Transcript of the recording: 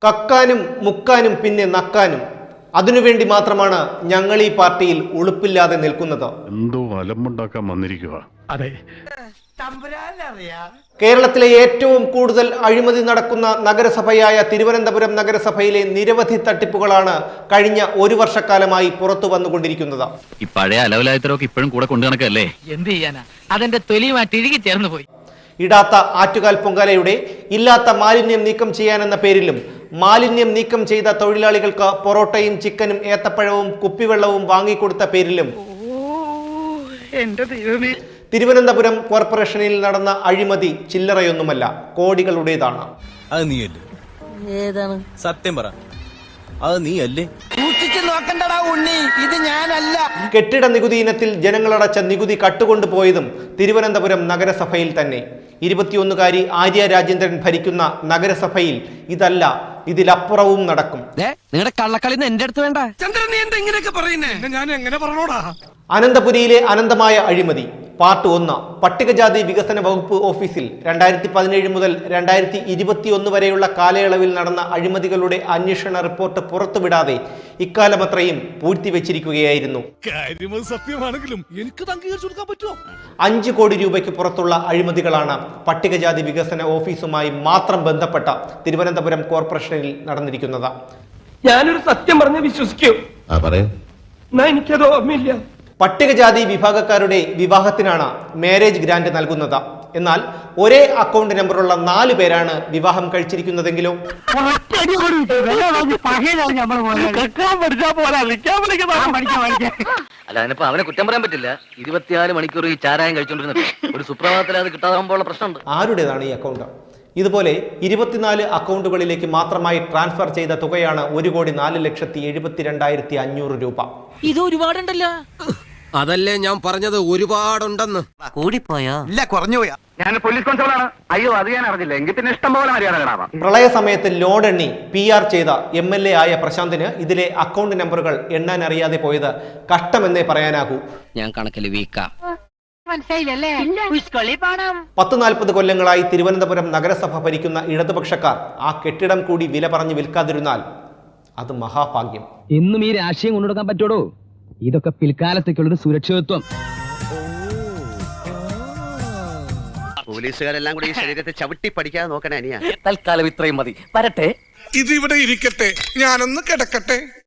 കക്കാനും മുക്കാനും പിന്നെ നക്കാനും അതിനുവേണ്ടി മാത്രമാണ് ഞങ്ങൾ ഈ പാർട്ടിയിൽ ഉളുപ്പില്ലാതെ നിൽക്കുന്നത്. എന്തോ അലമ്പുണ്ടാക്കാൻ വന്നിരിക്കുക. അതെ, കേരളത്തിലെ ഏറ്റവും കൂടുതൽ അഴിമതി നടക്കുന്ന നഗരസഭയായ തിരുവനന്തപുരം നഗരസഭയിലെ നിരവധി തട്ടിപ്പുകളാണ് കഴിഞ്ഞ ഒരു വർഷക്കാലമായി പുറത്തു വന്നുകൊണ്ടിരിക്കുന്നത്. ഈ പഴയ അലവലായത്തരൊക്കെ ഇപ്പോഴും കൂടെ കൊണ്ടു നടക്കല്ലേ? എന്ത് ചെയ്യാനാ, അതെന്റെ തൊലിയുമായിട്ട് ഇഴുകി ചേർന്ന് പോയി. ഇടാത്ത ആറ്റുകാൽ പൊങ്കാലയുടെ ഇല്ലാത്ത മാലിന്യം നീക്കം ചെയ്യാനെന്ന പേരിലും മാലിന്യം നീക്കം ചെയ്ത തൊഴിലാളികൾക്ക് പൊറോട്ടയും ചിക്കനും ഏത്തപ്പഴവും കുപ്പിവെള്ളവും വാങ്ങിക്കൊടുത്ത പേരിലും തിരുവനന്തപുരം കോർപ്പറേഷനിൽ നടന്ന അഴിമതി ചില്ലറയൊന്നുമല്ല, കോടികളുടേതാണ്. അത് നീയല്ലേ? ഏതാണ്? സത്യം പറ, അത് നീയല്ലേ? നോക്കണ്ടടാ ഉണ്ണി, ഇത് ഞാനല്ല. കെട്ടിട നികുതി ഇനത്തിൽ ജനങ്ങളടച്ച നികുതി കട്ടുകൊണ്ടുപോയതും തിരുവനന്തപുരം നഗരസഭയിൽ തന്നെ. 21കാരി ആര്യ രാജേന്ദ്രൻ ഭരിക്കുന്ന നഗരസഭയിൽ ഇതല്ല, ഇതിലപ്പുറവും നടക്കും. നിങ്ങളുടെ കള്ളക്കളി എന്റെ അടുത്ത് വേണ്ട. ചന്ദ്രൻ, നീ എന്താ ഇങ്ങനെയൊക്കെ പറയുന്നേ? ഞാൻ എങ്ങനെ പറഞ്ഞോടാ? അനന്തപുരിയിലെ അനന്തമായ അഴിമതി പാർട്ട് 1. പട്ടികജാതി വികസന വകുപ്പ് ഓഫീസിൽ 2017 മുതൽ 2021 വരെയുള്ള കാലയളവിൽ നടന്ന അഴിമതികളുടെ അന്വേഷണ റിപ്പോർട്ട് പുറത്തുവിടാതെ ഇക്കാലമത്രയും പൂഴ്ത്തിവെച്ചിരിക്കുകയായിരുന്നു. സത്യമാണെങ്കിലും എനിക്ക് അംഗീകരിച്ചു കൊടുക്കാൻ പറ്റുമോ? 5 കോടി രൂപയ്ക്ക് പുറത്തുള്ള അഴിമതികളാണ് പട്ടികജാതി വികസന ഓഫീസുമായി മാത്രം ബന്ധപ്പെട്ട തിരുവനന്തപുരം കോർപ്പറേഷനിൽ നടന്നിരിക്കുന്നത്. ഞാനൊരു സത്യം പറഞ്ഞ് വിശ്വസിക്കൂ. എനിക്കത് ഓർമ്മയില്ല. പട്ടികജാതി വിഭാഗക്കാരുടെ വിവാഹത്തിനാണ് മാരേജ് ഗ്രാന്റ് നൽകുന്നത്. എന്നാൽ ഒരേ അക്കൗണ്ട് നമ്പറുള്ള 4 പേരാണ് വിവാഹം കഴിച്ചിരിക്കുന്നതെങ്കിലോ? അല്ല, അതിനിപ്പോ അവനെ കുറ്റം പറയാൻ പറ്റില്ല. 24 മണിക്കൂർ ഈ ചാരായം കഴിച്ചോണ്ടിരുന്നിട്ട് ഒരു സുപ്രഭാതത്തിൽ അത് കിട്ടാതാകുമ്പോൾ പ്രശ്നമുണ്ട്. ആരുടേതാണ് ഈ അക്കൗണ്ട്? ഇതുപോലെ 24 അക്കൗണ്ടുകളിലേക്ക് മാത്രമായി ട്രാൻസ്ഫർ ചെയ്ത തുകയാണ് 1,04,72,500 രൂപ. ഇത് ഒരുപാടുണ്ടല്ലോ. അതല്ലേ ഞാൻ പറഞ്ഞത്, ഒരുപാടുണ്ടെന്ന്. കൂടിപ്പോയോ? ഇല്ല, കുറഞ്ഞു പോയാ. ഞാൻ പോലീസ് കോൺസ്റ്റബിൾ ആണ്. അയ്യോ, അത് ഞാൻ അറിഞ്ഞില്ല. എങ്കിൽ പിന്നെ ഇഷ്ടം പോലെ മര്യാദകളാവാം. പ്രളയ സമയത്ത് ലോഡെണ്ണി PR ചെയ്ത MLA ആയ പ്രശാന്തിന് ഇതിലെ അക്കൗണ്ട് നമ്പറുകൾ എണ്ണാൻ അറിയാതെ പോയത് കഷ്ടമെന്നേ പറയാനാകൂ. ഞാൻ കണക്കിൽ വീക്കാ. 40 കൊല്ലങ്ങളായി തിരുവനന്തപുരം നഗരസഭ ഭരിക്കുന്ന ഇടതുപക്ഷക്കാർ ആ കെട്ടിടം കൂടി വില പറഞ്ഞ് വിൽക്കാതിരുന്നാൽ അത് മഹാഭാഗ്യം. എന്നും ഈ രാഷ്ട്രീയം കൊണ്ടുകൊടുക്കാൻ പറ്റുള്ളൂ. ഇതൊക്കെ പിൽക്കാലത്തേക്കുള്ളൊരു സുരക്ഷിതത്വം. പോലീസുകാരെല്ലാം കൂടി ഈ ശരീരത്തെ ചവിട്ടി പഠിക്കാതെ നോക്കണേ അനിയാ. തൽക്കാലം ഇത്രയും മതി. വരട്ടെ. ഇത് ഇവിടെ ഇരിക്കട്ടെ, ഞാനൊന്ന് കിടക്കട്ടെ.